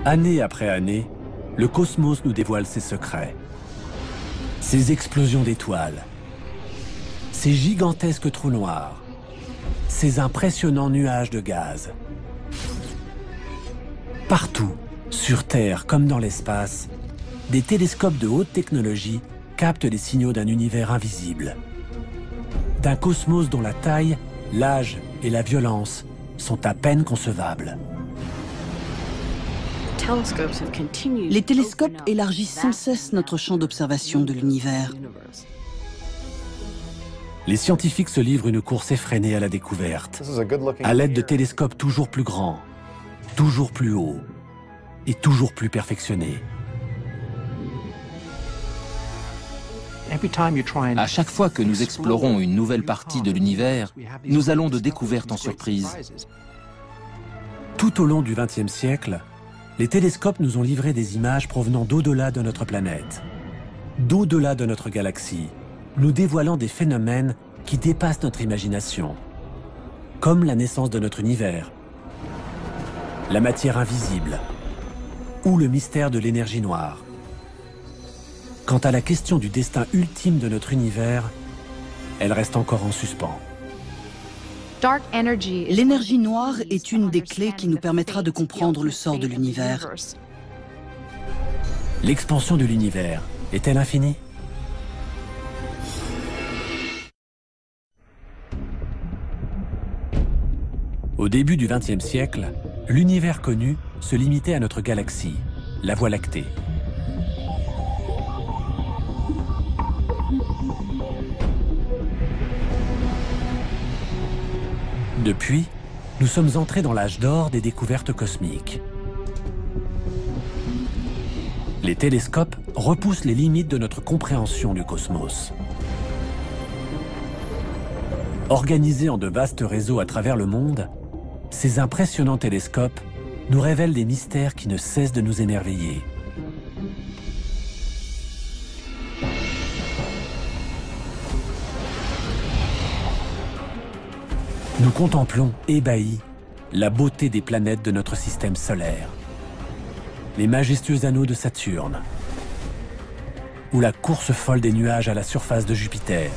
Année après année, le cosmos nous dévoile ses secrets. Ses explosions d'étoiles, ses gigantesques trous noirs, ces impressionnants nuages de gaz. Partout, sur Terre comme dans l'espace, des télescopes de haute technologie captent les signaux d'un univers invisible. D'un cosmos dont la taille, l'âge et la violence sont à peine concevables. Les télescopes élargissent sans cesse notre champ d'observation de l'univers. Les scientifiques se livrent une course effrénée à la découverte, à l'aide de télescopes toujours plus grands, toujours plus hauts et toujours plus perfectionnés. À chaque fois que nous explorons une nouvelle partie de l'univers, nous allons de découverte en surprise. Tout au long du XXe siècle, les télescopes nous ont livré des images provenant d'au-delà de notre planète, d'au-delà de notre galaxie, nous dévoilant des phénomènes qui dépassent notre imagination, comme la naissance de notre univers, la matière invisible ou le mystère de l'énergie noire. Quant à la question du destin ultime de notre univers, elle reste encore en suspens. L'énergie noire est une des clés qui nous permettra de comprendre le sort de l'univers. L'expansion de l'univers est-elle infinie? Au début du XXe siècle, l'univers connu se limitait à notre galaxie, la Voie lactée. Depuis, nous sommes entrés dans l'âge d'or des découvertes cosmiques. Les télescopes repoussent les limites de notre compréhension du cosmos. Organisés en de vastes réseaux à travers le monde, ces impressionnants télescopes nous révèlent des mystères qui ne cessent de nous émerveiller. Nous contemplons, ébahis, la beauté des planètes de notre système solaire, les majestueux anneaux de Saturne, ou la course folle des nuages à la surface de Jupiter.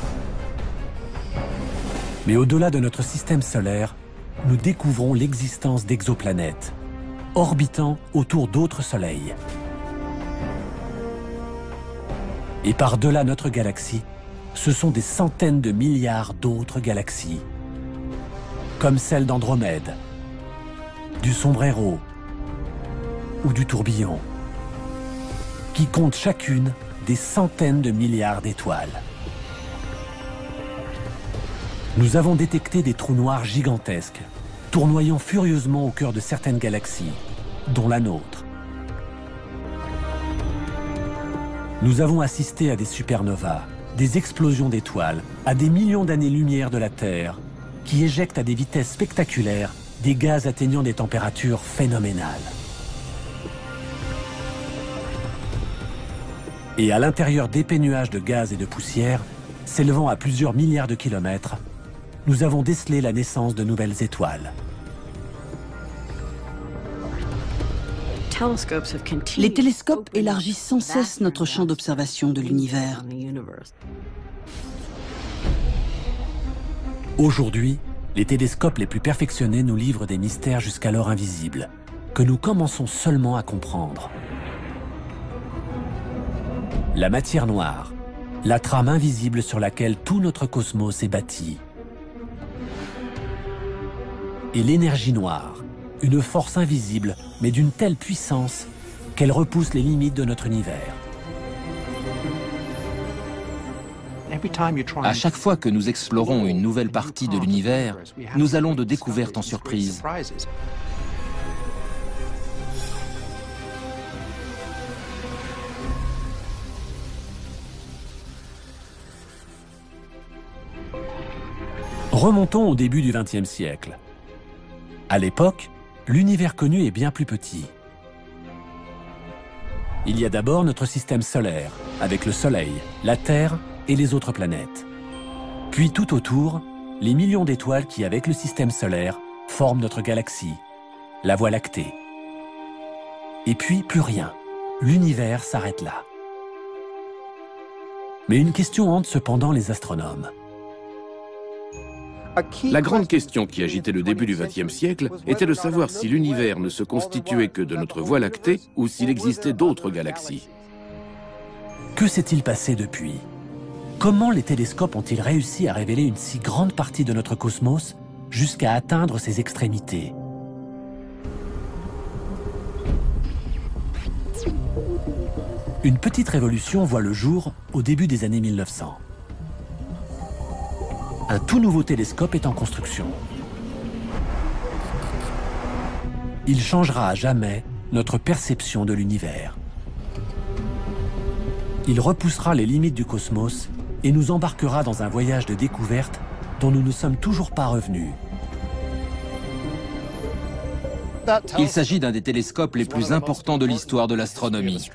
Mais au-delà de notre système solaire, nous découvrons l'existence d'exoplanètes, orbitant autour d'autres soleils. Et par-delà notre galaxie, ce sont des centaines de milliards d'autres galaxies, comme celle d'Andromède, du Sombrero ou du Tourbillon, qui comptent chacune des centaines de milliards d'étoiles. Nous avons détecté des trous noirs gigantesques, tournoyant furieusement au cœur de certaines galaxies, dont la nôtre. Nous avons assisté à des supernovas, des explosions d'étoiles, à des millions d'années-lumière de la Terre, qui éjectent à des vitesses spectaculaires des gaz atteignant des températures phénoménales. Et à l'intérieur d'épais nuages de gaz et de poussière, s'élevant à plusieurs milliards de kilomètres, nous avons décelé la naissance de nouvelles étoiles. Les télescopes élargissent sans cesse notre champ d'observation de l'univers. Aujourd'hui, les télescopes les plus perfectionnés nous livrent des mystères jusqu'alors invisibles, que nous commençons seulement à comprendre. La matière noire, la trame invisible sur laquelle tout notre cosmos est bâti. Et l'énergie noire, une force invisible, mais d'une telle puissance qu'elle repousse les limites de notre univers. À chaque fois que nous explorons une nouvelle partie de l'univers, nous allons de découverte en surprise. Remontons au début du XXe siècle. À l'époque, l'univers connu est bien plus petit. Il y a d'abord notre système solaire, avec le Soleil, la Terre et les autres planètes. Puis tout autour, les millions d'étoiles qui, avec le système solaire, forment notre galaxie, la Voie lactée. Et puis, plus rien. L'univers s'arrête là. Mais une question hante cependant les astronomes. La grande question qui agitait le début du XXe siècle était de savoir si l'univers ne se constituait que de notre Voie lactée ou s'il existait d'autres galaxies. Que s'est-il passé depuis? Comment les télescopes ont-ils réussi à révéler une si grande partie de notre cosmos jusqu'à atteindre ses extrémités? Une petite révolution voit le jour au début des années 1900. Un tout nouveau télescope est en construction. Il changera à jamais notre perception de l'univers. Il repoussera les limites du cosmos et nous embarquera dans un voyage de découverte dont nous ne sommes toujours pas revenus. Il s'agit d'un des télescopes les plus importants de l'histoire de l'astronomie.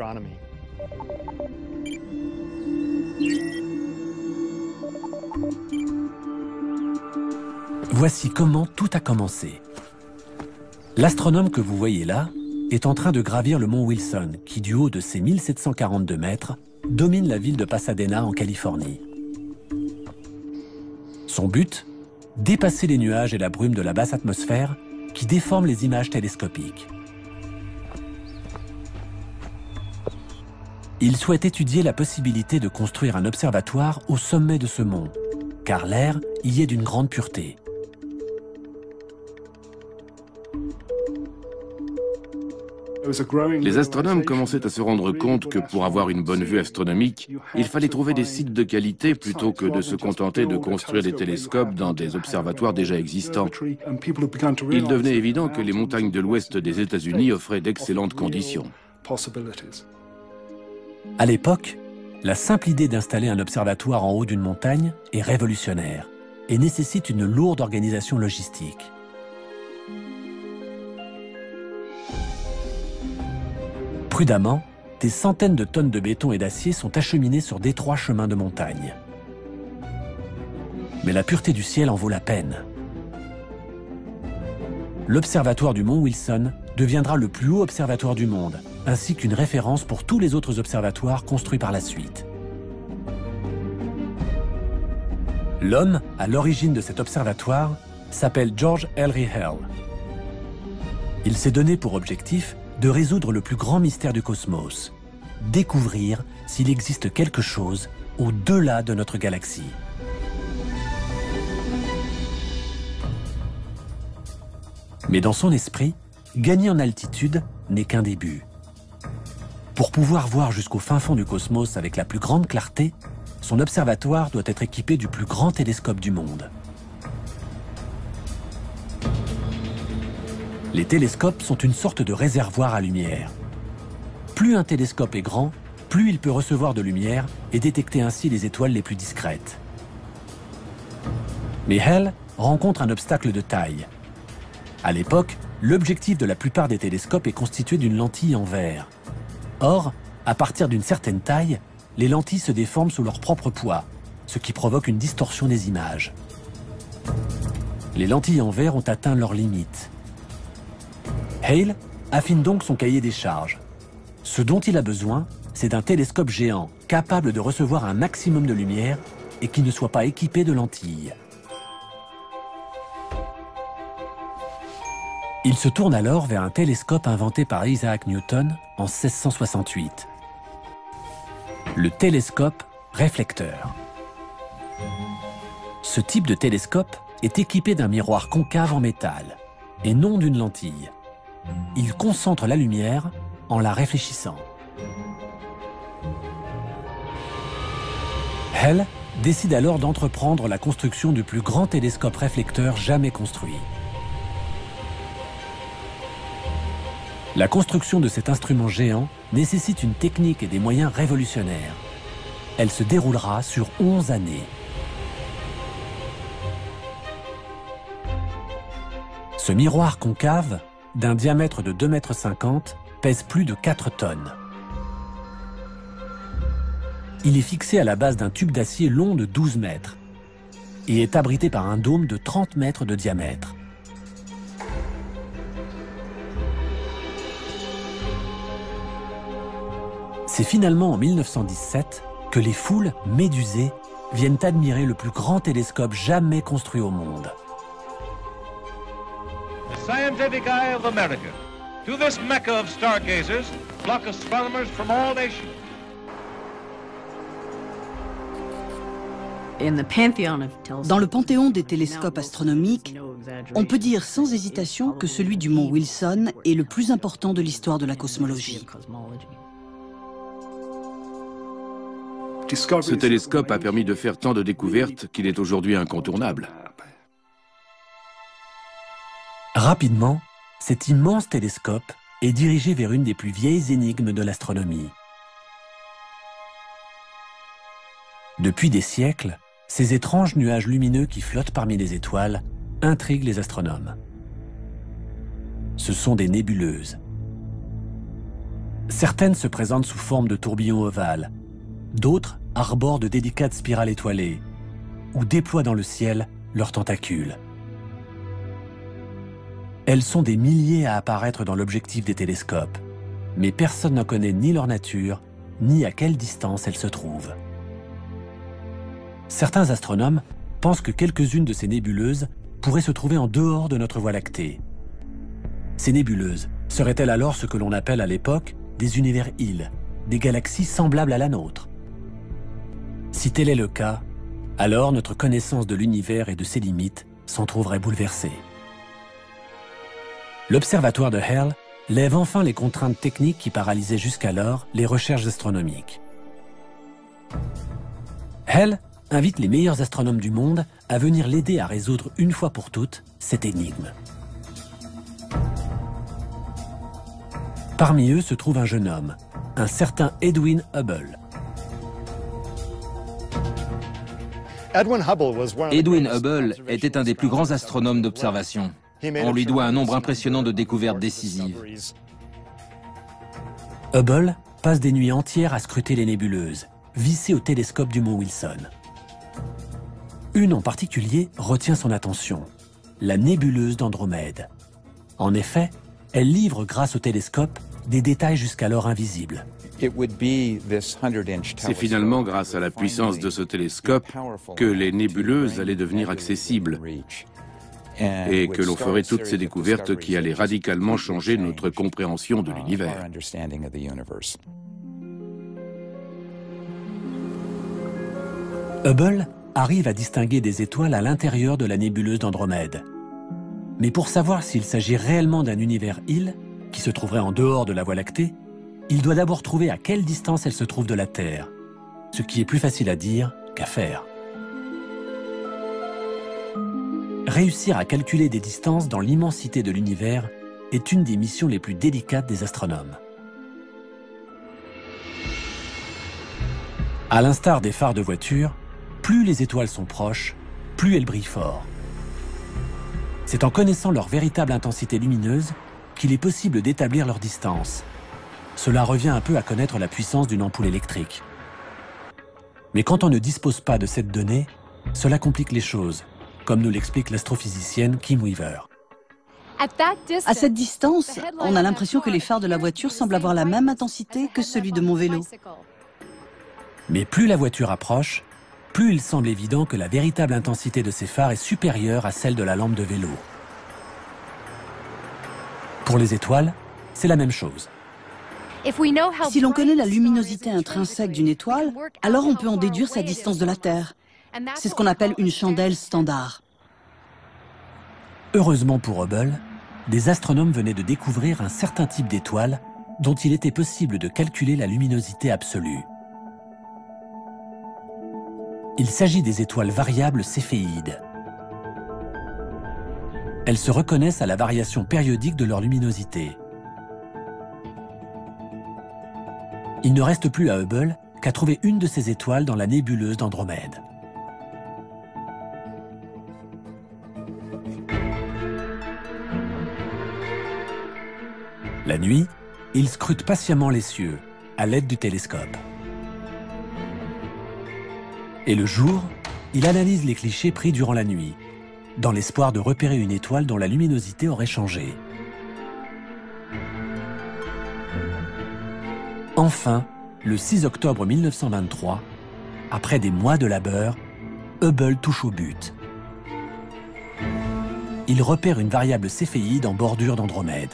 Voici comment tout a commencé. L'astronome que vous voyez là est en train de gravir le mont Wilson, qui du haut de ses 1742 mètres, domine la ville de Pasadena en Californie. Son but? Dépasser les nuages et la brume de la basse atmosphère qui déforment les images télescopiques. Il souhaite étudier la possibilité de construire un observatoire au sommet de ce mont, car l'air y est d'une grande pureté. Les astronomes commençaient à se rendre compte que pour avoir une bonne vue astronomique, il fallait trouver des sites de qualité plutôt que de se contenter de construire des télescopes dans des observatoires déjà existants. Il devenait évident que les montagnes de l'ouest des États-Unis offraient d'excellentes conditions. À l'époque, la simple idée d'installer un observatoire en haut d'une montagne est révolutionnaire et nécessite une lourde organisation logistique. Prudemment, des centaines de tonnes de béton et d'acier sont acheminées sur d'étroits chemins de montagne. Mais la pureté du ciel en vaut la peine. L'observatoire du mont Wilson deviendra le plus haut observatoire du monde, ainsi qu'une référence pour tous les autres observatoires construits par la suite. L'homme à l'origine de cet observatoire s'appelle George Ellery Hale. Il s'est donné pour objectif de résoudre le plus grand mystère du cosmos, découvrir s'il existe quelque chose au-delà de notre galaxie. Mais dans son esprit, gagner en altitude n'est qu'un début. Pour pouvoir voir jusqu'au fin fond du cosmos avec la plus grande clarté, son observatoire doit être équipé du plus grand télescope du monde. Les télescopes sont une sorte de réservoir à lumière. Plus un télescope est grand, plus il peut recevoir de lumière et détecter ainsi les étoiles les plus discrètes. Mais Hale rencontre un obstacle de taille. À l'époque, l'objectif de la plupart des télescopes est constitué d'une lentille en verre. Or, à partir d'une certaine taille, les lentilles se déforment sous leur propre poids, ce qui provoque une distorsion des images. Les lentilles en verre ont atteint leurs limites. Hale affine donc son cahier des charges. Ce dont il a besoin, c'est d'un télescope géant capable de recevoir un maximum de lumière et qui ne soit pas équipé de lentilles. Il se tourne alors vers un télescope inventé par Isaac Newton en 1668. Le télescope réflecteur. Ce type de télescope est équipé d'un miroir concave en métal et non d'une lentille. Il concentre la lumière en la réfléchissant. Hale décide alors d'entreprendre la construction du plus grand télescope réflecteur jamais construit. La construction de cet instrument géant nécessite une technique et des moyens révolutionnaires. Elle se déroulera sur 11 années. Ce miroir concave, d'un diamètre de 2,50 m, pèse plus de 4 tonnes. Il est fixé à la base d'un tube d'acier long de 12 mètres et est abrité par un dôme de 30 mètres de diamètre. C'est finalement en 1917 que les foules, médusées, viennent admirer le plus grand télescope jamais construit au monde. The scientific eye of America. To this mecca of stargazers flock astronomers from all nations. Dans le panthéon des télescopes astronomiques, on peut dire sans hésitation que celui du mont Wilson est le plus important de l'histoire de la cosmologie. Ce télescope a permis de faire tant de découvertes qu'il est aujourd'hui incontournable. Rapidement, cet immense télescope est dirigé vers une des plus vieilles énigmes de l'astronomie. Depuis des siècles, ces étranges nuages lumineux qui flottent parmi les étoiles intriguent les astronomes. Ce sont des nébuleuses. Certaines se présentent sous forme de tourbillons ovales, d'autres arborent de délicates spirales étoilées ou déploient dans le ciel leurs tentacules. Elles sont des milliers à apparaître dans l'objectif des télescopes, mais personne n'en connaît ni leur nature, ni à quelle distance elles se trouvent. Certains astronomes pensent que quelques-unes de ces nébuleuses pourraient se trouver en dehors de notre Voie lactée. Ces nébuleuses seraient-elles alors ce que l'on appelle à l'époque des univers-îles, des galaxies semblables à la nôtre? Si tel est le cas, alors notre connaissance de l'univers et de ses limites s'en trouverait bouleversée. L'observatoire de Hale lève enfin les contraintes techniques qui paralysaient jusqu'alors les recherches astronomiques. Hale invite les meilleurs astronomes du monde à venir l'aider à résoudre une fois pour toutes cette énigme. Parmi eux se trouve un jeune homme, un certain Edwin Hubble. Edwin Hubble était un des plus grands astronomes d'observation. On lui doit un nombre impressionnant de découvertes décisives. Hubble passe des nuits entières à scruter les nébuleuses, vissées au télescope du mont Wilson. Une en particulier retient son attention, la nébuleuse d'Andromède. En effet, elle livre grâce au télescope des détails jusqu'alors invisibles. C'est finalement grâce à la puissance de ce télescope que les nébuleuses allaient devenir accessibles et que l'on ferait toutes ces découvertes qui allaient radicalement changer notre compréhension de l'univers. Hubble arrive à distinguer des étoiles à l'intérieur de la nébuleuse d'Andromède. Mais pour savoir s'il s'agit réellement d'un univers-île, qui se trouverait en dehors de la Voie lactée, il doit d'abord trouver à quelle distance elle se trouve de la Terre, ce qui est plus facile à dire qu'à faire. Réussir à calculer des distances dans l'immensité de l'univers est une des missions les plus délicates des astronomes. À l'instar des phares de voiture, plus les étoiles sont proches, plus elles brillent fort. C'est en connaissant leur véritable intensité lumineuse qu'il est possible d'établir leur distance. Cela revient un peu à connaître la puissance d'une ampoule électrique. Mais quand on ne dispose pas de cette donnée, cela complique les choses, comme nous l'explique l'astrophysicienne Kim Weaver. À cette distance, on a l'impression que les phares de la voiture semblent avoir la même intensité que celui de mon vélo. Mais plus la voiture approche, plus il semble évident que la véritable intensité de ces phares est supérieure à celle de la lampe de vélo. Pour les étoiles, c'est la même chose. Si l'on connaît la luminosité intrinsèque d'une étoile, alors on peut en déduire sa distance de la Terre. C'est ce qu'on appelle une chandelle standard. Heureusement pour Hubble, des astronomes venaient de découvrir un certain type d'étoile dont il était possible de calculer la luminosité absolue. Il s'agit des étoiles variables céphéides. Elles se reconnaissent à la variation périodique de leur luminosité. Il ne reste plus à Hubble qu'à trouver une de ces étoiles dans la nébuleuse d'Andromède. La nuit, il scrute patiemment les cieux, à l'aide du télescope. Et le jour, il analyse les clichés pris durant la nuit, dans l'espoir de repérer une étoile dont la luminosité aurait changé. Enfin, le 6 octobre 1923, après des mois de labeur, Hubble touche au but. Il repère une variable céphéide en bordure d'Andromède.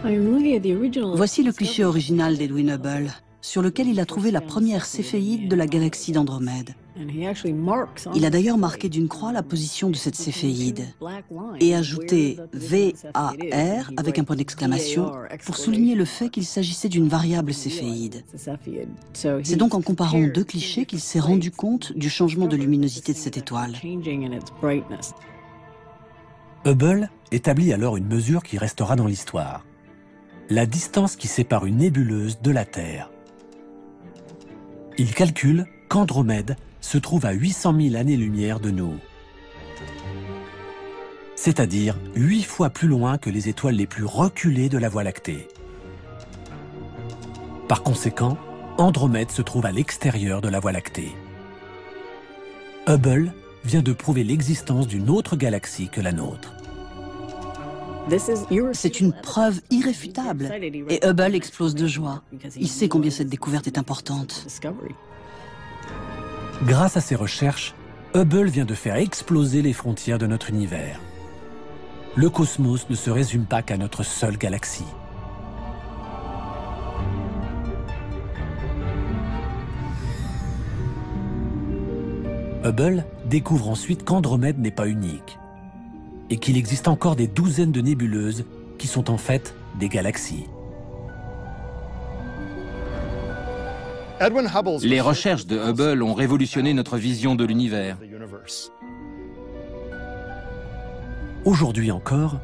Voici le cliché original d'Edwin Hubble, sur lequel il a trouvé la première céphéide de la galaxie d'Andromède. Il a d'ailleurs marqué d'une croix la position de cette céphéide et ajouté VAR avec un point d'exclamation pour souligner le fait qu'il s'agissait d'une variable céphéide. C'est donc en comparant deux clichés qu'il s'est rendu compte du changement de luminosité de cette étoile. Hubble établit alors une mesure qui restera dans l'histoire: la distance qui sépare une nébuleuse de la Terre. Il calcule qu'Andromède se trouve à 800 000 années-lumière de nous, c'est-à-dire 8 fois plus loin que les étoiles les plus reculées de la Voie lactée. Par conséquent, Andromède se trouve à l'extérieur de la Voie lactée. Hubble vient de prouver l'existence d'une autre galaxie que la nôtre. C'est une preuve irréfutable et Hubble explose de joie. Il sait combien cette découverte est importante. Grâce à ses recherches, Hubble vient de faire exploser les frontières de notre univers. Le cosmos ne se résume pas qu'à notre seule galaxie. Hubble découvre ensuite qu'Andromède n'est pas unique et qu'il existe encore des douzaines de nébuleuses qui sont en fait des galaxies. Les recherches de Hubble ont révolutionné notre vision de l'univers. Aujourd'hui encore,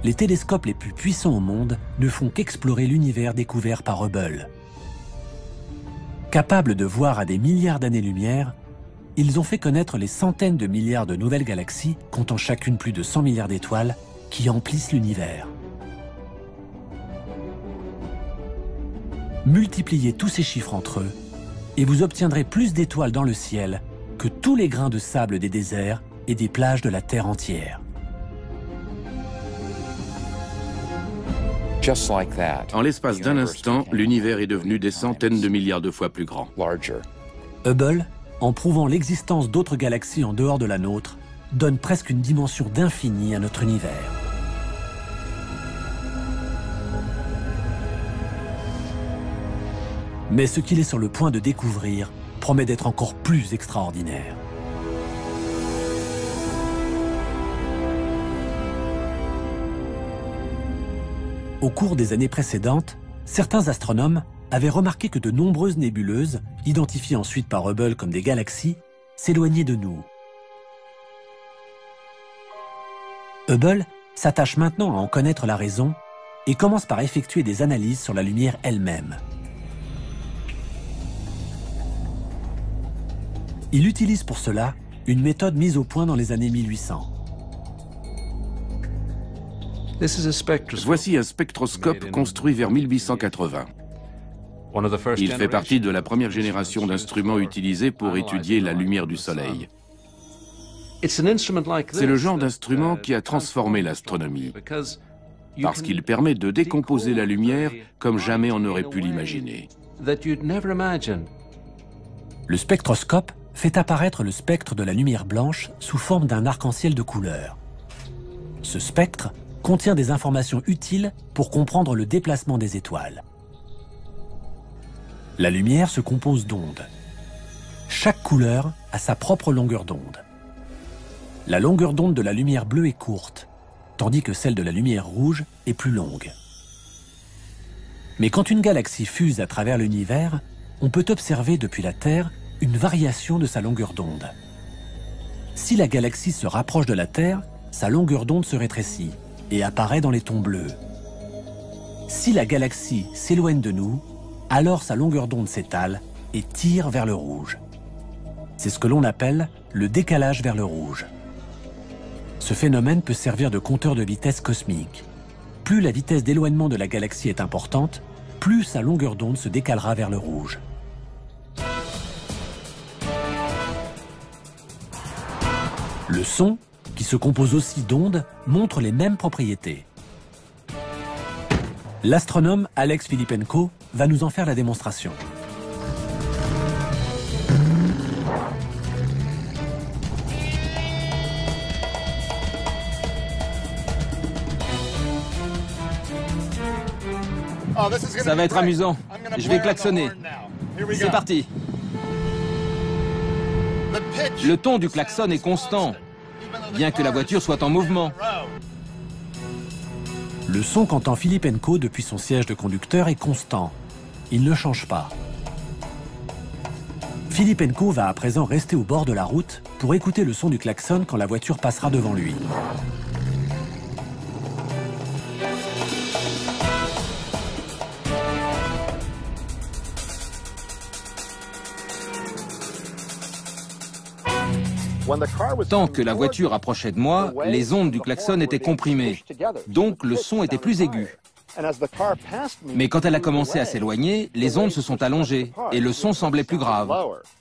les télescopes les plus puissants au monde ne font qu'explorer l'univers découvert par Hubble. Capables de voir à des milliards d'années-lumière, ils ont fait connaître les centaines de milliards de nouvelles galaxies, comptant chacune plus de 100 milliards d'étoiles, qui emplissent l'univers. Multipliez tous ces chiffres entre eux, et vous obtiendrez plus d'étoiles dans le ciel que tous les grains de sable des déserts et des plages de la Terre entière. En l'espace d'un instant, l'univers est devenu des centaines de milliards de fois plus grand. Hubble, en prouvant l'existence d'autres galaxies en dehors de la nôtre, donne presque une dimension d'infini à notre univers. Mais ce qu'il est sur le point de découvrir promet d'être encore plus extraordinaire. Au cours des années précédentes, certains astronomes avaient remarqué que de nombreuses nébuleuses, identifiées ensuite par Hubble comme des galaxies, s'éloignaient de nous. Hubble s'attache maintenant à en connaître la raison et commence par effectuer des analyses sur la lumière elle-même. Il utilise pour cela une méthode mise au point dans les années 1800. Voici un spectroscope construit vers 1880. Il fait partie de la première génération d'instruments utilisés pour étudier la lumière du Soleil. C'est le genre d'instrument qui a transformé l'astronomie, parce qu'il permet de décomposer la lumière comme jamais on n'aurait pu l'imaginer. Le spectroscope fait apparaître le spectre de la lumière blanche sous forme d'un arc-en-ciel de couleurs. Ce spectre contient des informations utiles pour comprendre le déplacement des étoiles. La lumière se compose d'ondes. Chaque couleur a sa propre longueur d'onde. La longueur d'onde de la lumière bleue est courte, tandis que celle de la lumière rouge est plus longue. Mais quand une galaxie fuse à travers l'univers, on peut observer depuis la Terre une variation de sa longueur d'onde. Si la galaxie se rapproche de la Terre, sa longueur d'onde se rétrécit et apparaît dans les tons bleus. Si la galaxie s'éloigne de nous, alors sa longueur d'onde s'étale et tire vers le rouge. C'est ce que l'on appelle le décalage vers le rouge. Ce phénomène peut servir de compteur de vitesse cosmique. Plus la vitesse d'éloignement de la galaxie est importante, plus sa longueur d'onde se décalera vers le rouge. Le son, qui se compose aussi d'ondes, montre les mêmes propriétés. L'astronome Alex Filippenko va nous en faire la démonstration. Ça va être amusant. Je vais klaxonner. C'est parti. Le ton du klaxon est constant, bien que la voiture soit en mouvement. Le son qu'entend Filippenko depuis son siège de conducteur est constant. Il ne change pas. Filippenko va à présent rester au bord de la route pour écouter le son du klaxon quand la voiture passera devant lui. Tant que la voiture approchait de moi, les ondes du klaxon étaient comprimées, donc le son était plus aigu. Mais quand elle a commencé à s'éloigner, les ondes se sont allongées et le son semblait plus grave.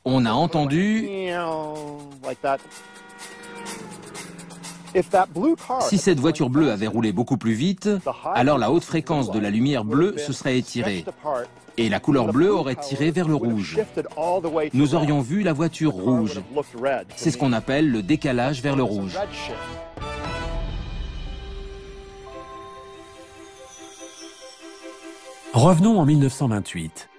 On a entendu... Si cette voiture bleue avait roulé beaucoup plus vite, alors la haute fréquence de la lumière bleue se serait étirée et la couleur bleue aurait tiré vers le rouge. Nous aurions vu la voiture rouge. C'est ce qu'on appelle le décalage vers le rouge. Revenons en 1928.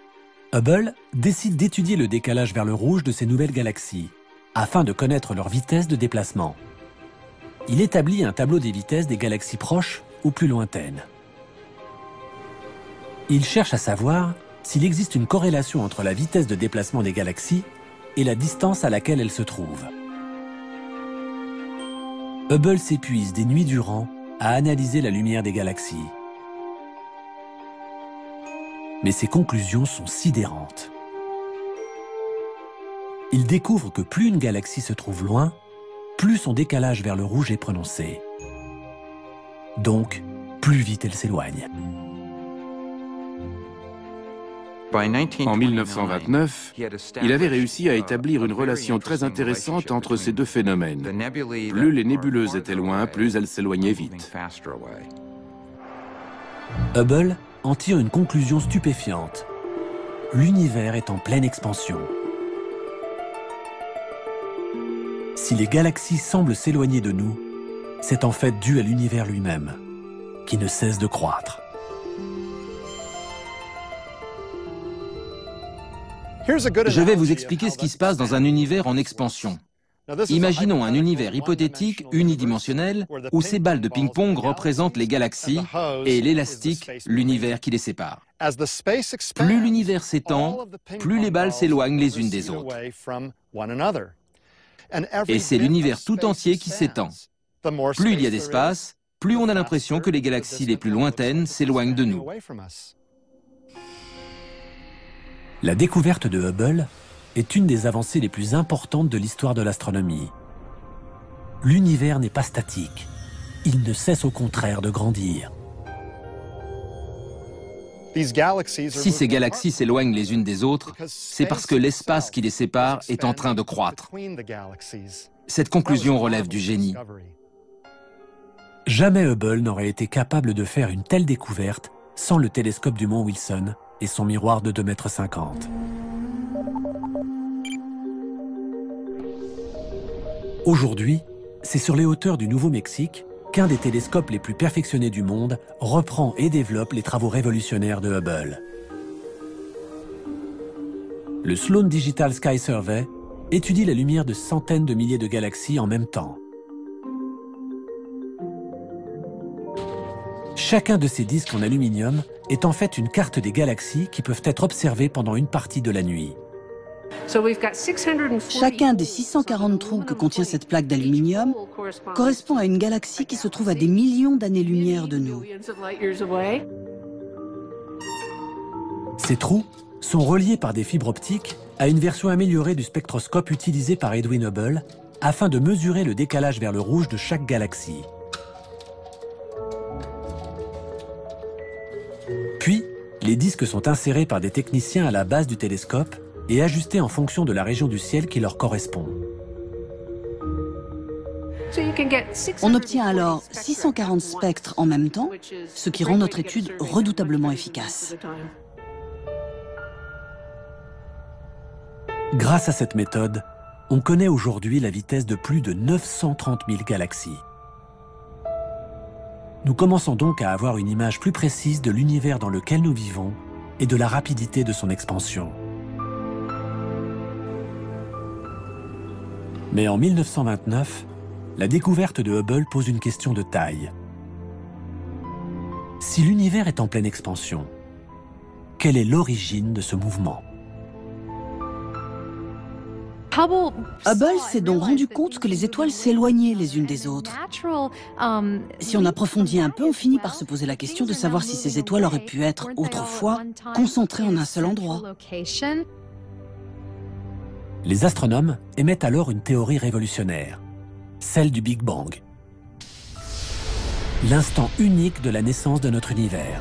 Hubble décide d'étudier le décalage vers le rouge de ces nouvelles galaxies, afin de connaître leur vitesse de déplacement. Il établit un tableau des vitesses des galaxies proches ou plus lointaines. Il cherche à savoir s'il existe une corrélation entre la vitesse de déplacement des galaxies et la distance à laquelle elles se trouvent. Hubble s'épuise des nuits durant à analyser la lumière des galaxies. Mais ses conclusions sont sidérantes. Il découvre que plus une galaxie se trouve loin, plus son décalage vers le rouge est prononcé. Donc, plus vite elle s'éloigne. En 1929, il avait réussi à établir une relation très intéressante entre ces deux phénomènes. Plus les nébuleuses étaient loin, plus elles s'éloignaient vite. Hubble en tire une conclusion stupéfiante. L'univers est en pleine expansion. Si les galaxies semblent s'éloigner de nous, c'est en fait dû à l'univers lui-même, qui ne cesse de croître. Je vais vous expliquer ce qui se passe dans un univers en expansion. Imaginons un univers hypothétique unidimensionnel où ces balles de ping-pong représentent les galaxies et l'élastique, l'univers qui les sépare. Plus l'univers s'étend, plus les balles s'éloignent les unes des autres. Et c'est l'univers tout entier qui s'étend. Plus il y a d'espace, plus on a l'impression que les galaxies les plus lointaines s'éloignent de nous. La découverte de Hubble est une des avancées les plus importantes de l'histoire de l'astronomie. L'univers n'est pas statique. Il ne cesse au contraire de grandir. Si ces galaxies s'éloignent les unes des autres, c'est parce que l'espace qui les sépare est en train de croître. Cette conclusion relève du génie. Jamais Hubble n'aurait été capable de faire une telle découverte sans le télescope du mont Wilson et son miroir de 2,50 m. Aujourd'hui, c'est sur les hauteurs du Nouveau-Mexique qu'un des télescopes les plus perfectionnés du monde reprend et développe les travaux révolutionnaires de Hubble. Le Sloan Digital Sky Survey étudie la lumière de centaines de milliers de galaxies en même temps. Chacun de ces disques en aluminium est en fait une carte des galaxies qui peuvent être observées pendant une partie de la nuit. Chacun des 640 trous que contient cette plaque d'aluminium correspond à une galaxie qui se trouve à des millions d'années-lumière de nous. Ces trous sont reliés par des fibres optiques à une version améliorée du spectroscope utilisé par Edwin Hubble afin de mesurer le décalage vers le rouge de chaque galaxie. Puis, les disques sont insérés par des techniciens à la base du télescope et ajustés en fonction de la région du ciel qui leur correspond. On obtient alors 640 spectres en même temps, ce qui rend notre étude redoutablement efficace. Grâce à cette méthode, on connaît aujourd'hui la vitesse de plus de 930 000 galaxies. Nous commençons donc à avoir une image plus précise de l'univers dans lequel nous vivons et de la rapidité de son expansion. Mais en 1929, la découverte de Hubble pose une question de taille. Si l'univers est en pleine expansion, quelle est l'origine de ce mouvement ? Hubble s'est donc rendu compte que les étoiles s'éloignaient les unes des autres. Si on approfondit un peu, on finit par se poser la question de savoir si ces étoiles auraient pu être autrefois concentrées en un seul endroit. Les astronomes émettent alors une théorie révolutionnaire, celle du Big Bang. L'instant unique de la naissance de notre univers.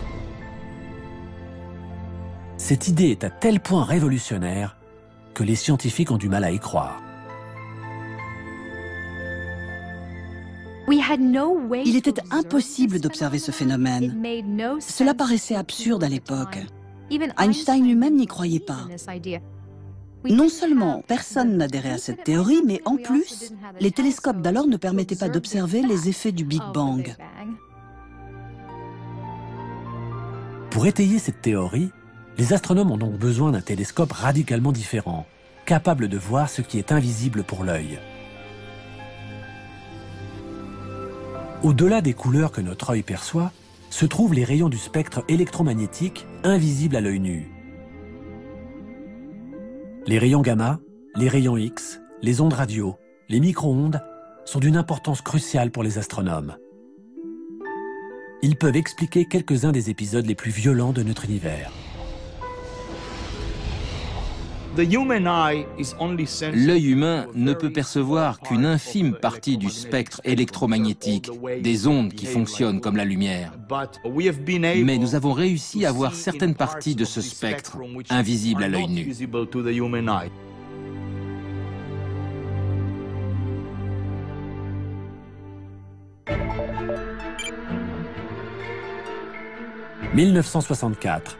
Cette idée est à tel point révolutionnaire que les scientifiques ont du mal à y croire. Il était impossible d'observer ce phénomène. Cela paraissait absurde à l'époque. Einstein lui-même n'y croyait pas. Non seulement personne n'adhérait à cette théorie, mais en plus, les télescopes d'alors ne permettaient pas d'observer les effets du Big Bang. Pour étayer cette théorie, les astronomes ont donc besoin d'un télescope radicalement différent, capable de voir ce qui est invisible pour l'œil. Au-delà des couleurs que notre œil perçoit, se trouvent les rayons du spectre électromagnétique invisibles à l'œil nu. Les rayons gamma, les rayons X, les ondes radio, les micro-ondes sont d'une importance cruciale pour les astronomes. Ils peuvent expliquer quelques-uns des épisodes les plus violents de notre univers. L'œil humain ne peut percevoir qu'une infime partie du spectre électromagnétique, des ondes qui fonctionnent comme la lumière. Mais nous avons réussi à voir certaines parties de ce spectre, invisibles à l'œil nu. « 1964.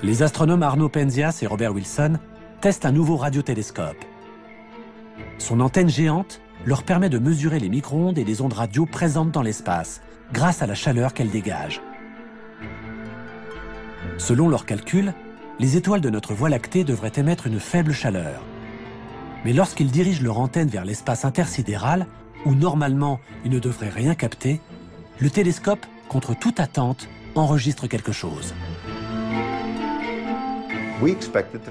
Les astronomes Arno Penzias et Robert Wilson testent un nouveau radiotélescope. Son antenne géante leur permet de mesurer les micro-ondes et les ondes radio présentes dans l'espace, grâce à la chaleur qu'elles dégagent. Selon leurs calculs, les étoiles de notre Voie lactée devraient émettre une faible chaleur. Mais lorsqu'ils dirigent leur antenne vers l'espace intersidéral, où normalement ils ne devraient rien capter, le télescope, contre toute attente, enregistre quelque chose.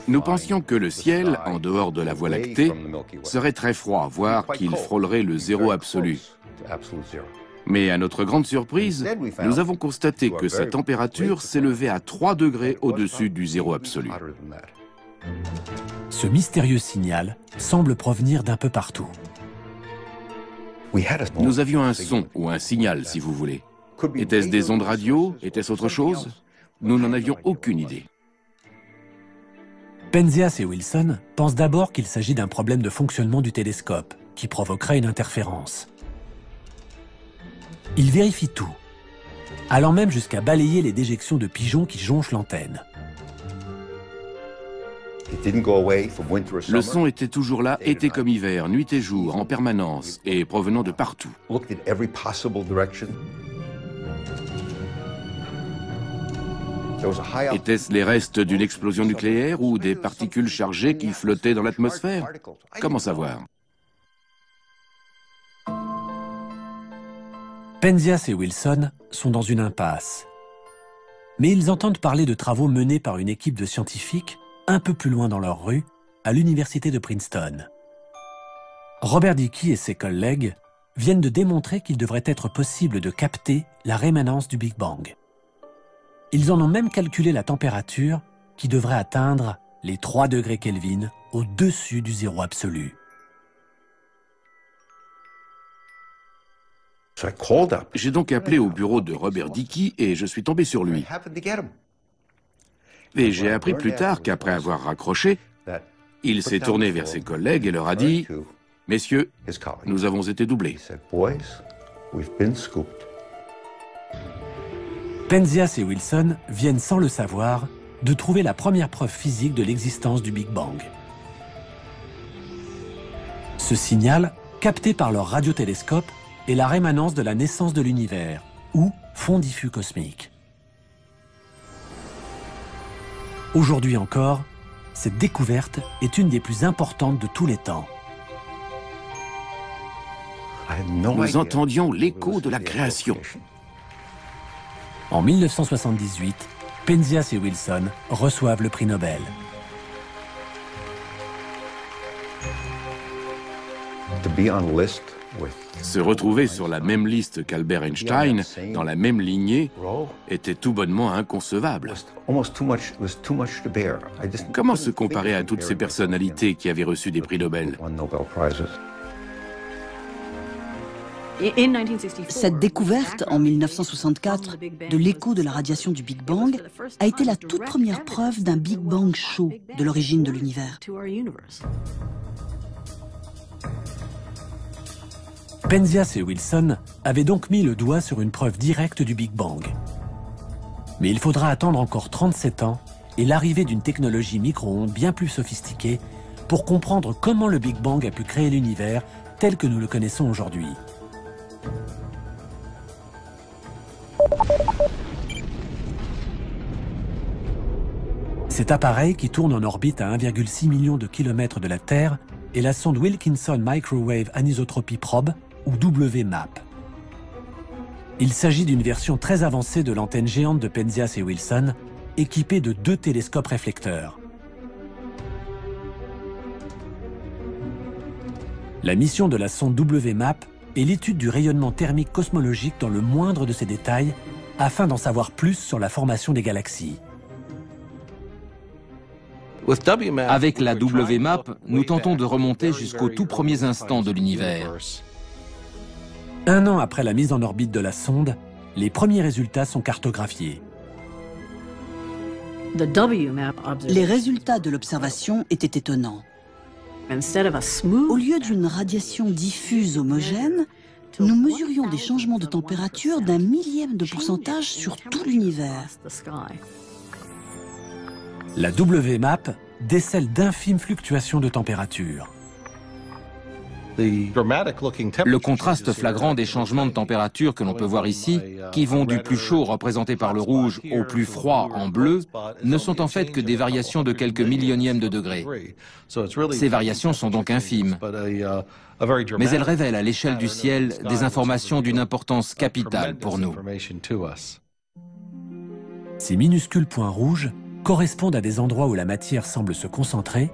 Nous pensions que le ciel, en dehors de la Voie lactée, serait très froid, voire qu'il frôlerait le zéro absolu. Mais à notre grande surprise, nous avons constaté que sa température s'élevait à 3 degrés au-dessus du zéro absolu. Ce mystérieux signal semble provenir d'un peu partout. Nous avions un son ou un signal, si vous voulez. Était-ce des ondes radio? Était-ce autre chose? Nous n'en avions aucune idée. Penzias et Wilson pensent d'abord qu'il s'agit d'un problème de fonctionnement du télescope, qui provoquerait une interférence. Ils vérifient tout, allant même jusqu'à balayer les déjections de pigeons qui jonchent l'antenne. Le son était toujours là, été comme hiver, nuit et jour, en permanence, et provenant de partout. Étaient-ce les restes d'une explosion nucléaire ou des particules chargées qui flottaient dans l'atmosphère? Comment savoir? Penzias et Wilson sont dans une impasse. Mais ils entendent parler de travaux menés par une équipe de scientifiques un peu plus loin dans leur rue, à l'université de Princeton. Robert Dicke et ses collègues viennent de démontrer qu'il devrait être possible de capter la rémanence du Big Bang. Ils en ont même calculé la température qui devrait atteindre les 3 degrés Kelvin au-dessus du zéro absolu. J'ai donc appelé au bureau de Robert Dicke et je suis tombé sur lui. Et j'ai appris plus tard qu'après avoir raccroché, il s'est tourné vers ses collègues et leur a dit « Messieurs, nous avons été doublés. Penzias et Wilson viennent sans le savoir de trouver la première preuve physique de l'existence du Big Bang. Ce signal, capté par leur radiotélescope, est la rémanence de la naissance de l'univers, ou fond diffus cosmique. Aujourd'hui encore, cette découverte est une des plus importantes de tous les temps. Nous entendions l'écho de la création. En 1978, Penzias et Wilson reçoivent le prix Nobel. Se retrouver sur la même liste qu'Albert Einstein, dans la même lignée, était tout bonnement inconcevable. Comment se comparer à toutes ces personnalités qui avaient reçu des prix Nobel? Cette découverte, en 1964, de l'écho de la radiation du Big Bang a été la toute première preuve d'un Big Bang chaud de l'origine de l'univers. Penzias et Wilson avaient donc mis le doigt sur une preuve directe du Big Bang. Mais il faudra attendre encore 37 ans et l'arrivée d'une technologie micro-ondes bien plus sophistiquée pour comprendre comment le Big Bang a pu créer l'univers tel que nous le connaissons aujourd'hui. Cet appareil, qui tourne en orbite à 1,6 million de kilomètres de la Terre, est la sonde Wilkinson Microwave Anisotropy Probe, ou WMAP. Il s'agit d'une version très avancée de l'antenne géante de Penzias et Wilson, équipée de 2 télescopes réflecteurs. La mission de la sonde WMAP est l'étude du rayonnement thermique cosmologique dans le moindre de ses détails, afin d'en savoir plus sur la formation des galaxies. Avec la WMAP, nous tentons de remonter jusqu'aux tout premiers instants de l'univers. 1 an après la mise en orbite de la sonde, les premiers résultats sont cartographiés. Les résultats de l'observation étaient étonnants. Au lieu d'une radiation diffuse homogène, nous mesurions des changements de température d'1 millième de pourcentage sur tout l'univers. La WMAP décèle d'infimes fluctuations de température. Le contraste flagrant des changements de température que l'on peut voir ici, qui vont du plus chaud représenté par le rouge au plus froid en bleu, ne sont en fait que des variations de quelques millionièmes de degrés. Ces variations sont donc infimes, mais elles révèlent à l'échelle du ciel des informations d'une importance capitale pour nous. Ces minuscules points rouges correspondent à des endroits où la matière semble se concentrer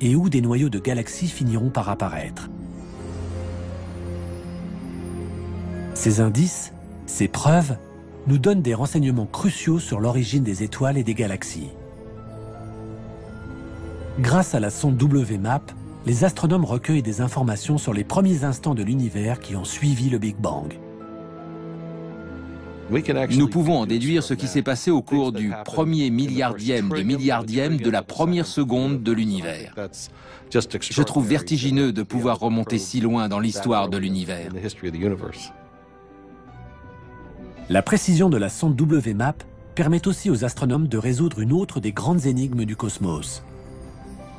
et où des noyaux de galaxies finiront par apparaître. Ces indices, ces preuves, nous donnent des renseignements cruciaux sur l'origine des étoiles et des galaxies. Grâce à la sonde WMAP, les astronomes recueillent des informations sur les premiers instants de l'univers qui ont suivi le Big Bang. Nous pouvons en déduire ce qui s'est passé au cours du premier milliardième de la première seconde de l'univers. Je trouve vertigineux de pouvoir remonter si loin dans l'histoire de l'univers. La précision de la sonde WMAP permet aussi aux astronomes de résoudre une autre des grandes énigmes du cosmos: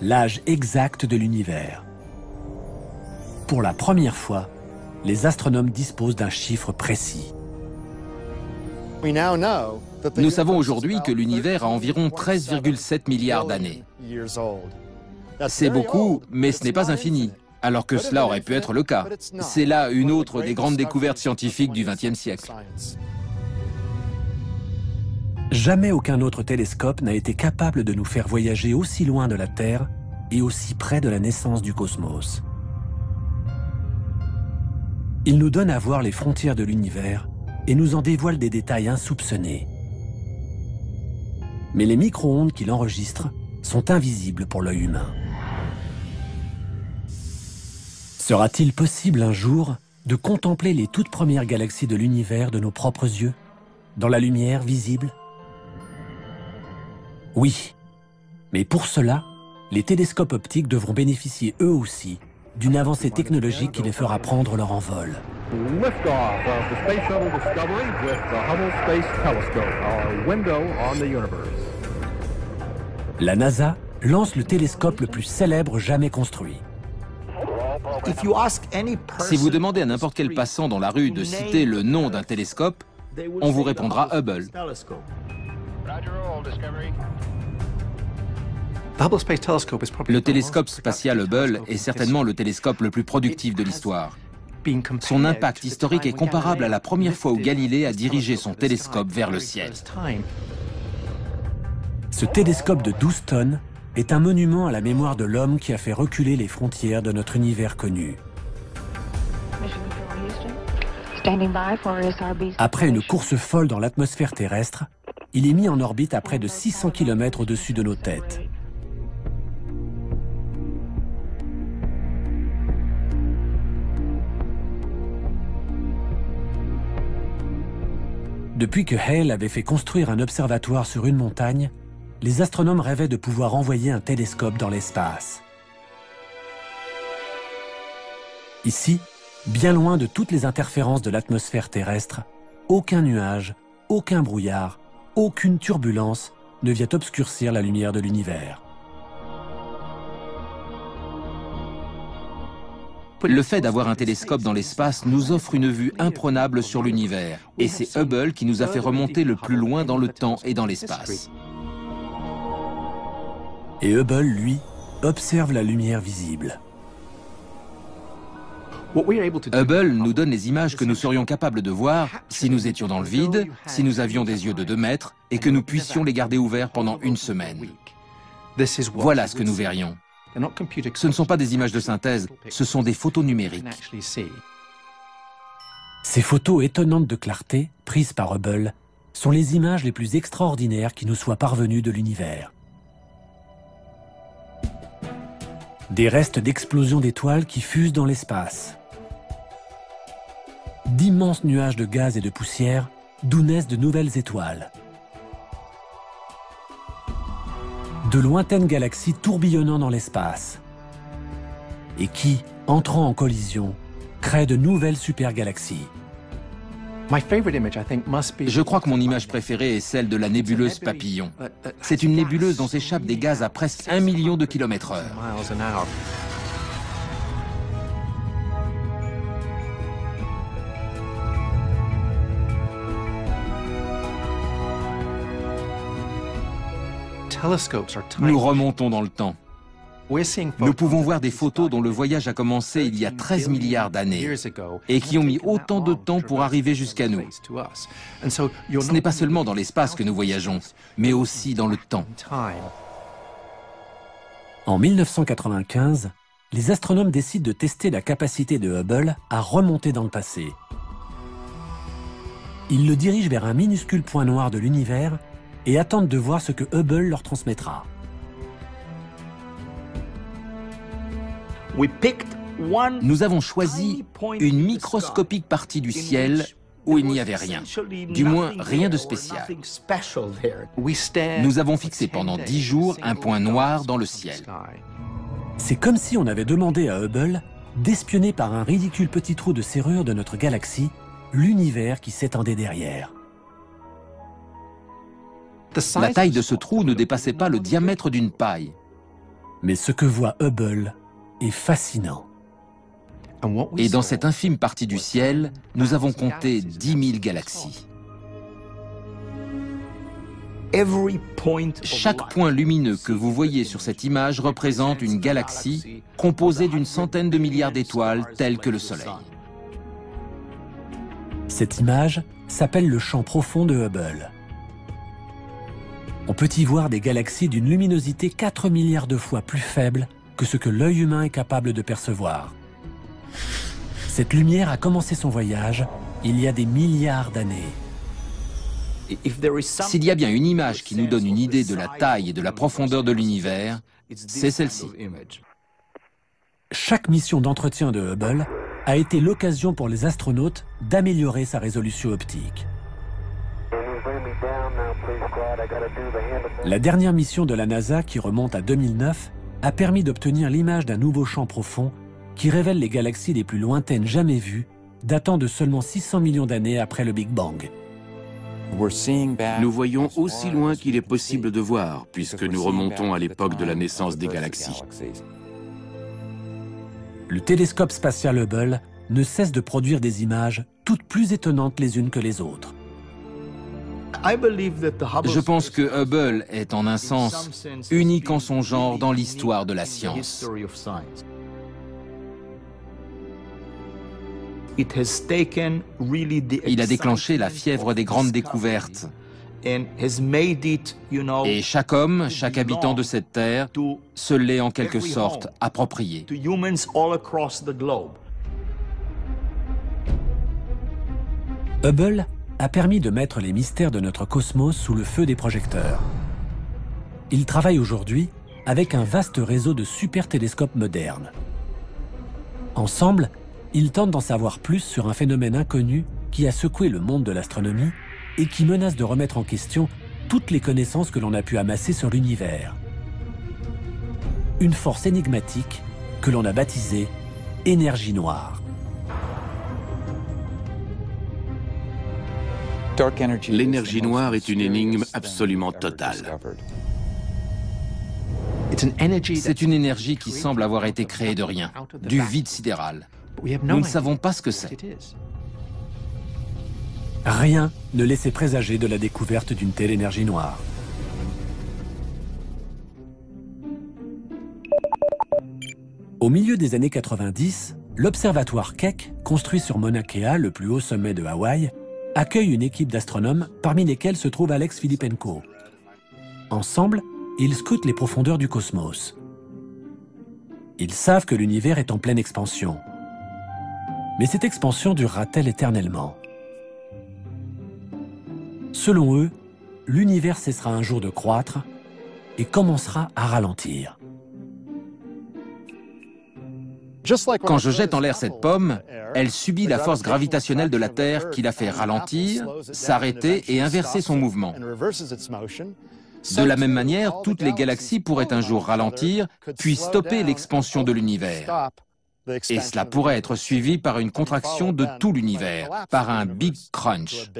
l'âge exact de l'univers. Pour la première fois, les astronomes disposent d'un chiffre précis. Nous savons aujourd'hui que l'univers a environ 13,7 milliards d'années. C'est beaucoup, mais ce n'est pas infini, alors que cela aurait pu être le cas. C'est là une autre des grandes découvertes scientifiques du XXe siècle. Jamais aucun autre télescope n'a été capable de nous faire voyager aussi loin de la Terre et aussi près de la naissance du cosmos. Il nous donne à voir les frontières de l'univers et nous en dévoile des détails insoupçonnés. Mais les micro-ondes qu'il enregistre sont invisibles pour l'œil humain. Sera-t-il possible un jour de contempler les toutes premières galaxies de l'univers de nos propres yeux, dans la lumière visible? Oui, mais pour cela, les télescopes optiques devront bénéficier eux aussi d'une avancée technologique qui les fera prendre leur envol. Liftoff of the Space Shuttle Discovery with the Hubble Space Telescope, our window on the universe. La NASA lance le télescope le plus célèbre jamais construit. Si vous demandez à n'importe quel passant dans la rue de citer le nom d'un télescope, on vous répondra Hubble. Le télescope spatial Hubble est certainement le télescope le plus productif de l'histoire. Son impact historique est comparable à la première fois où Galilée a dirigé son télescope vers le ciel. Ce télescope de 12 tonnes est un monument à la mémoire de l'homme qui a fait reculer les frontières de notre univers connu. Après une course folle dans l'atmosphère terrestre, il est mis en orbite à près de 600 km au-dessus de nos têtes. Depuis que Hale avait fait construire un observatoire sur une montagne, les astronomes rêvaient de pouvoir envoyer un télescope dans l'espace. Ici, bien loin de toutes les interférences de l'atmosphère terrestre, aucun nuage, aucun brouillard, aucune turbulence ne vient obscurcir la lumière de l'univers. Le fait d'avoir un télescope dans l'espace nous offre une vue imprenable sur l'univers, et c'est Hubble qui nous a fait remonter le plus loin dans le temps et dans l'espace. Et Hubble, lui, observe la lumière visible. Hubble nous donne les images que nous serions capables de voir si nous étions dans le vide, si nous avions des yeux de 2 mètres, et que nous puissions les garder ouverts pendant 1 semaine. Voilà ce que nous verrions. Ce ne sont pas des images de synthèse, ce sont des photos numériques. Ces photos étonnantes de clarté, prises par Hubble, sont les images les plus extraordinaires qui nous soient parvenues de l'univers. Des restes d'explosions d'étoiles qui fusent dans l'espace. D'immenses nuages de gaz et de poussière d'où naissent de nouvelles étoiles. De lointaines galaxies tourbillonnant dans l'espace et qui, entrant en collision, créent de nouvelles supergalaxies. Je crois que mon image préférée est celle de la nébuleuse Papillon. C'est une nébuleuse dont s'échappent des gaz à presque 1 million de km/h. Nous remontons dans le temps. Nous pouvons voir des photos dont le voyage a commencé il y a 13 milliards d'années et qui ont mis autant de temps pour arriver jusqu'à nous. Ce n'est pas seulement dans l'espace que nous voyageons, mais aussi dans le temps. En 1995, les astronomes décident de tester la capacité de Hubble à remonter dans le passé. Ils le dirigent vers un minuscule point noir de l'univers et attendent de voir ce que Hubble leur transmettra. Nous avons choisi une microscopique partie du ciel où il n'y avait rien, du moins rien de spécial. Nous avons fixé pendant 10 jours un point noir dans le ciel. C'est comme si on avait demandé à Hubble d'espionner par un ridicule petit trou de serrure de notre galaxie l'univers qui s'étendait derrière. La taille de ce trou ne dépassait pas le diamètre d'une paille. Mais ce que voit Hubble est fascinant. Et dans cette infime partie du ciel, nous avons compté 10 000 galaxies. Chaque point lumineux que vous voyez sur cette image représente une galaxie composée d'une centaine de milliards d'étoiles telles que le Soleil. Cette image s'appelle le champ profond de Hubble. On peut y voir des galaxies d'une luminosité 4 milliards de fois plus faible que ce que l'œil humain est capable de percevoir. Cette lumière a commencé son voyage il y a des milliards d'années. S'il y a bien une image qui nous donne une idée de la taille et de la profondeur de l'univers, c'est celle-ci. Chaque mission d'entretien de Hubble a été l'occasion pour les astronautes d'améliorer sa résolution optique. La dernière mission de la NASA, qui remonte à 2009, a permis d'obtenir l'image d'un nouveau champ profond qui révèle les galaxies les plus lointaines jamais vues, datant de seulement 600 millions d'années après le Big Bang. Nous voyons aussi loin qu'il est possible de voir, puisque nous remontons à l'époque de la naissance des galaxies. Le télescope spatial Hubble ne cesse de produire des images toutes plus étonnantes les unes que les autres. Je pense que Hubble est en un sens unique en son genre dans l'histoire de la science. Il a déclenché la fièvre des grandes découvertes. Et chaque homme, chaque habitant de cette terre, se l'est en quelque sorte approprié. Hubble a permis de mettre les mystères de notre cosmos sous le feu des projecteurs. Il travaille aujourd'hui avec un vaste réseau de super télescopes modernes. Ensemble, ils tentent d'en savoir plus sur un phénomène inconnu qui a secoué le monde de l'astronomie et qui menace de remettre en question toutes les connaissances que l'on a pu amasser sur l'univers. Une force énigmatique que l'on a baptisée énergie noire. L'énergie noire est une énigme absolument totale. C'est une énergie qui semble avoir été créée de rien, du vide sidéral. Nous ne savons pas ce que c'est. Rien ne laissait présager de la découverte d'une telle énergie noire. Au milieu des années 90, l'observatoire Keck, construit sur Mauna Kea, le plus haut sommet de Hawaï, accueille une équipe d'astronomes, parmi lesquels se trouve Alex Filippenko. Ensemble, ils scrutent les profondeurs du cosmos. Ils savent que l'univers est en pleine expansion. Mais cette expansion durera-t-elle éternellement? Selon eux, l'univers cessera un jour de croître et commencera à ralentir. Quand je jette en l'air cette pomme, elle subit la force gravitationnelle de la Terre qui la fait ralentir, s'arrêter et inverser son mouvement. De la même manière, toutes les galaxies pourraient un jour ralentir, puis stopper l'expansion de l'univers. Et cela pourrait être suivi par une contraction de tout l'univers, par un Big Crunch.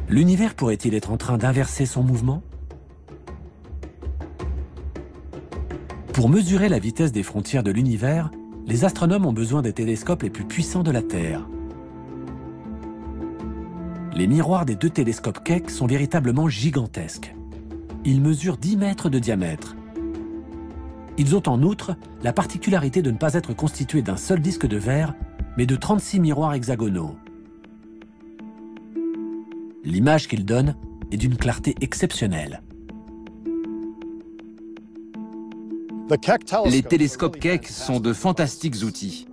L'univers pourrait-il être en train d'inverser son mouvement? Pour mesurer la vitesse des frontières de l'univers, les astronomes ont besoin des télescopes les plus puissants de la Terre. Les miroirs des deux télescopes Keck sont véritablement gigantesques. Ils mesurent 10 mètres de diamètre. Ils ont en outre la particularité de ne pas être constitués d'un seul disque de verre, mais de 36 miroirs hexagonaux. L'image qu'ils donnent est d'une clarté exceptionnelle. Les télescopes Keck sont de fantastiques outils.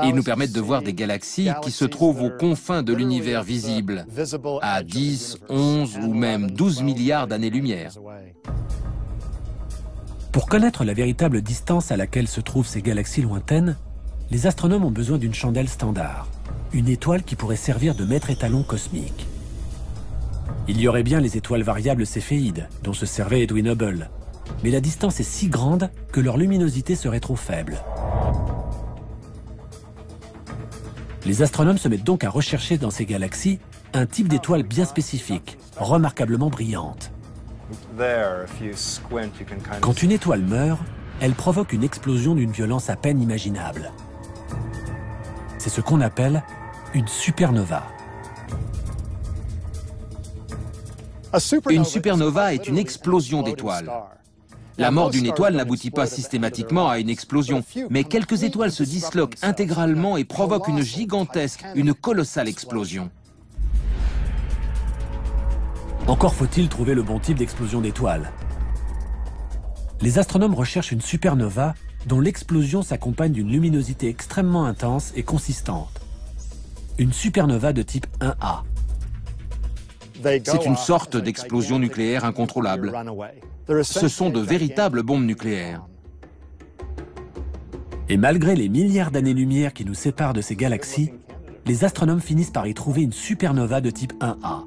Ils nous permettent de voir des galaxies qui se trouvent aux confins de l'univers visible, à 10, 11 ou même 12 milliards d'années-lumière. Pour connaître la véritable distance à laquelle se trouvent ces galaxies lointaines, les astronomes ont besoin d'une chandelle standard, une étoile qui pourrait servir de maître étalon cosmique. Il y aurait bien les étoiles variables céphéides, dont se servait Edwin Hubble, mais la distance est si grande que leur luminosité serait trop faible. Les astronomes se mettent donc à rechercher dans ces galaxies un type d'étoile bien spécifique, remarquablement brillante. Quand une étoile meurt, elle provoque une explosion d'une violence à peine imaginable. C'est ce qu'on appelle une supernova. Une supernova est une explosion d'étoiles. La mort d'une étoile n'aboutit pas systématiquement à une explosion, mais quelques étoiles se disloquent intégralement et provoquent une gigantesque, une colossale explosion. Encore faut-il trouver le bon type d'explosion d'étoiles. Les astronomes recherchent une supernova dont l'explosion s'accompagne d'une luminosité extrêmement intense et consistante. Une supernova de type 1A. C'est une sorte d'explosion nucléaire incontrôlable. Ce sont de véritables bombes nucléaires. Et malgré les milliards d'années-lumière qui nous séparent de ces galaxies, les astronomes finissent par y trouver une supernova de type 1A.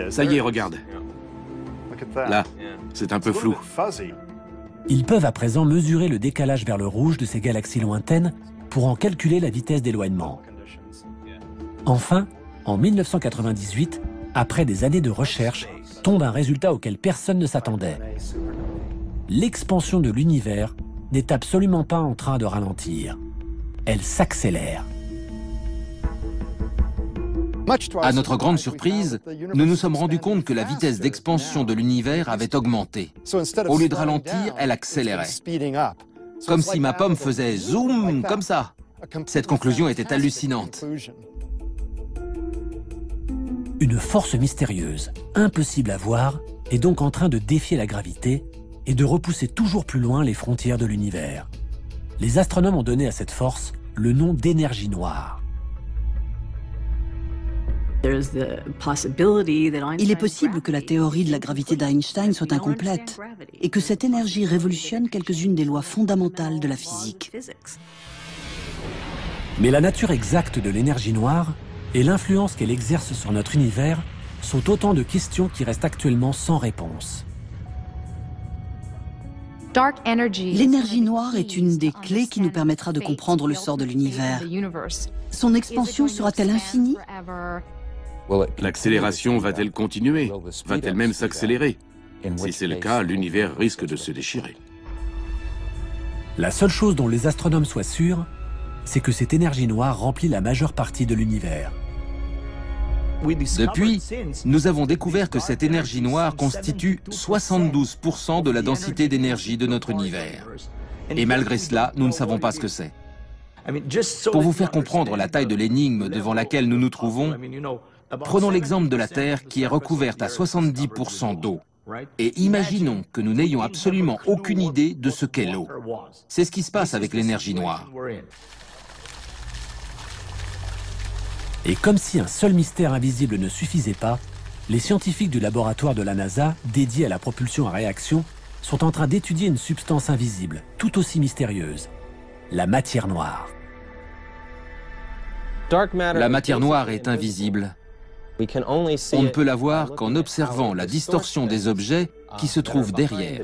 Ça y est, regarde. Là, c'est un peu flou. Ils peuvent à présent mesurer le décalage vers le rouge de ces galaxies lointaines pour en calculer la vitesse d'éloignement. Enfin, en 1998, après des années de recherche, tombe un résultat auquel personne ne s'attendait. L'expansion de l'univers n'est absolument pas en train de ralentir. Elle s'accélère. À notre grande surprise, nous nous sommes rendus compte que la vitesse d'expansion de l'univers avait augmenté. Au lieu de ralentir, elle accélérait. Comme si ma pomme faisait zoom, comme ça. Cette conclusion était hallucinante. Une force mystérieuse, impossible à voir, est donc en train de défier la gravité et de repousser toujours plus loin les frontières de l'univers. Les astronomes ont donné à cette force le nom d'énergie noire. Il est possible que la théorie de la gravité d'Einstein soit incomplète et que cette énergie révolutionne quelques-unes des lois fondamentales de la physique. Mais la nature exacte de l'énergie noire et l'influence qu'elle exerce sur notre univers sont autant de questions qui restent actuellement sans réponse. L'énergie noire est une des clés qui nous permettra de comprendre le sort de l'univers. Son expansion sera-t-elle infinie ? L'accélération va-t-elle continuer? Va-t-elle même s'accélérer? Si c'est le cas, l'univers risque de se déchirer. La seule chose dont les astronomes soient sûrs, c'est que cette énergie noire remplit la majeure partie de l'univers. Depuis, nous avons découvert que cette énergie noire constitue 72% de la densité d'énergie de notre univers. Et malgré cela, nous ne savons pas ce que c'est. Pour vous faire comprendre la taille de l'énigme devant laquelle nous nous trouvons, prenons l'exemple de la Terre qui est recouverte à 70% d'eau. Et imaginons que nous n'ayons absolument aucune idée de ce qu'est l'eau. C'est ce qui se passe avec l'énergie noire. Et comme si un seul mystère invisible ne suffisait pas, les scientifiques du laboratoire de la NASA, dédiés à la propulsion à réaction, sont en train d'étudier une substance invisible, tout aussi mystérieuse, la matière noire. La matière noire est invisible. On ne peut la voir qu'en observant la distorsion des objets qui se trouvent derrière.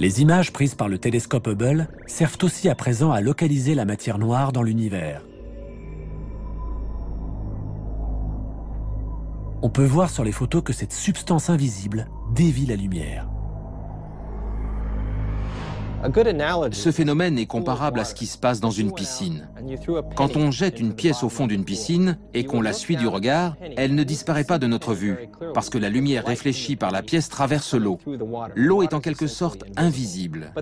Les images prises par le télescope Hubble servent aussi à présent à localiser la matière noire dans l'univers. On peut voir sur les photos que cette substance invisible dévie la lumière. Ce phénomène est comparable à ce qui se passe dans une piscine. Quand on jette une pièce au fond d'une piscine et qu'on la suit du regard, elle ne disparaît pas de notre vue, parce que la lumière réfléchie par la pièce traverse l'eau. L'eau est en quelque sorte invisible.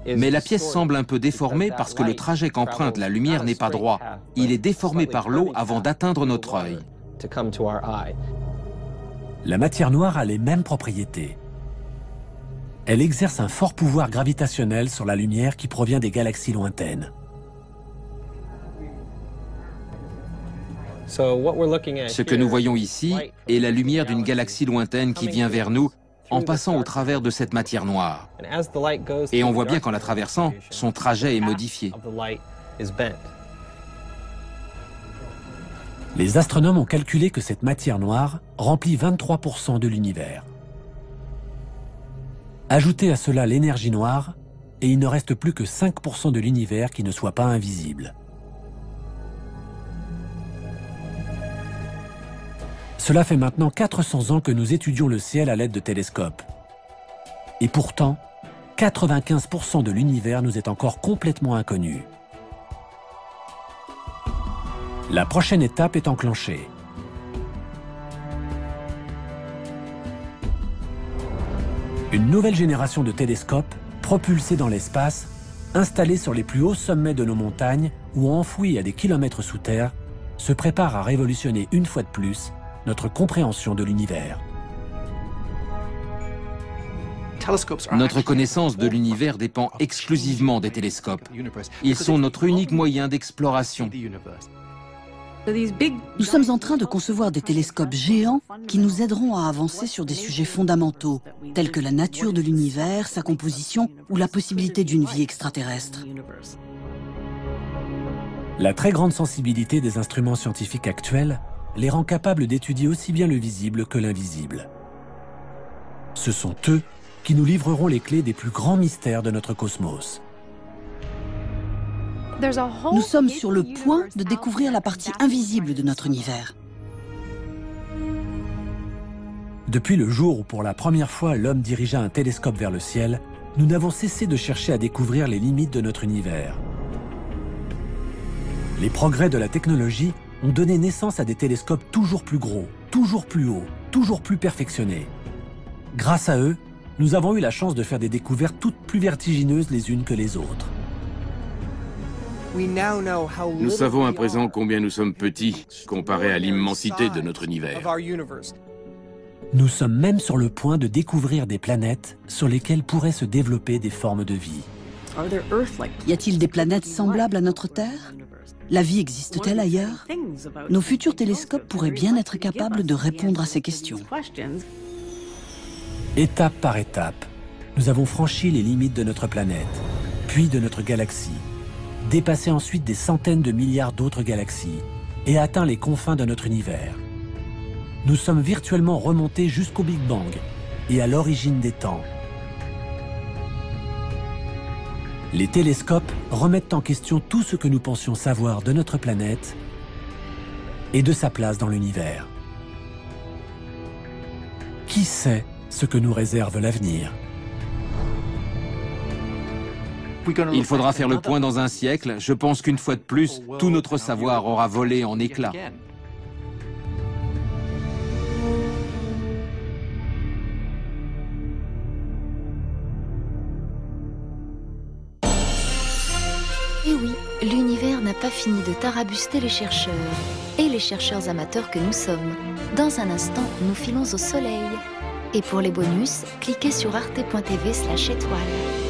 Mais la pièce semble un peu déformée parce que le trajet qu'emprunte la lumière n'est pas droit. Il est déformé par l'eau avant d'atteindre notre œil. La matière noire a les mêmes propriétés. Elle exerce un fort pouvoir gravitationnel sur la lumière qui provient des galaxies lointaines. Ce que nous voyons ici est la lumière d'une galaxie lointaine qui vient vers nous en passant au travers de cette matière noire. Et on voit bien qu'en la traversant, son trajet est modifié. Les astronomes ont calculé que cette matière noire remplit 23% de l'univers. Ajoutez à cela l'énergie noire, et il ne reste plus que 5% de l'univers qui ne soit pas invisible. Cela fait maintenant 400 ans que nous étudions le ciel à l'aide de télescopes. Et pourtant, 95% de l'univers nous est encore complètement inconnu. La prochaine étape est enclenchée. Une nouvelle génération de télescopes, propulsés dans l'espace, installés sur les plus hauts sommets de nos montagnes ou enfouis à des kilomètres sous terre, se prépare à révolutionner une fois de plus notre compréhension de l'univers. Notre connaissance de l'univers dépend exclusivement des télescopes. Ils sont notre unique moyen d'exploration. Nous sommes en train de concevoir des télescopes géants qui nous aideront à avancer sur des sujets fondamentaux, tels que la nature de l'univers, sa composition ou la possibilité d'une vie extraterrestre. La très grande sensibilité des instruments scientifiques actuels les rend capables d'étudier aussi bien le visible que l'invisible. Ce sont eux qui nous livreront les clés des plus grands mystères de notre cosmos. Nous sommes sur le point de découvrir la partie invisible de notre univers. Depuis le jour où pour la première fois l'homme dirigea un télescope vers le ciel, nous n'avons cessé de chercher à découvrir les limites de notre univers. Les progrès de la technologie ont donné naissance à des télescopes toujours plus gros, toujours plus hauts, toujours plus perfectionnés. Grâce à eux, nous avons eu la chance de faire des découvertes toutes plus vertigineuses les unes que les autres. Nous savons à présent combien nous sommes petits comparé à l'immensité de notre univers. Nous sommes même sur le point de découvrir des planètes sur lesquelles pourraient se développer des formes de vie. Y a-t-il des planètes semblables à notre Terre? La vie existe-t-elle ailleurs? Nos futurs télescopes pourraient bien être capables de répondre à ces questions. Étape par étape, nous avons franchi les limites de notre planète, puis de notre galaxie, dépassé ensuite des centaines de milliards d'autres galaxies et atteint les confins de notre univers. Nous sommes virtuellement remontés jusqu'au Big Bang et à l'origine des temps. Les télescopes remettent en question tout ce que nous pensions savoir de notre planète et de sa place dans l'univers. Qui sait ce que nous réserve l'avenir? Il faudra faire le point dans un siècle. Je pense qu'une fois de plus, tout notre savoir aura volé en éclats. Et oui, l'univers n'a pas fini de tarabuster les chercheurs, et les chercheurs amateurs que nous sommes. Dans un instant, nous filons au soleil. Et pour les bonus, cliquez sur arte.tv/étoile.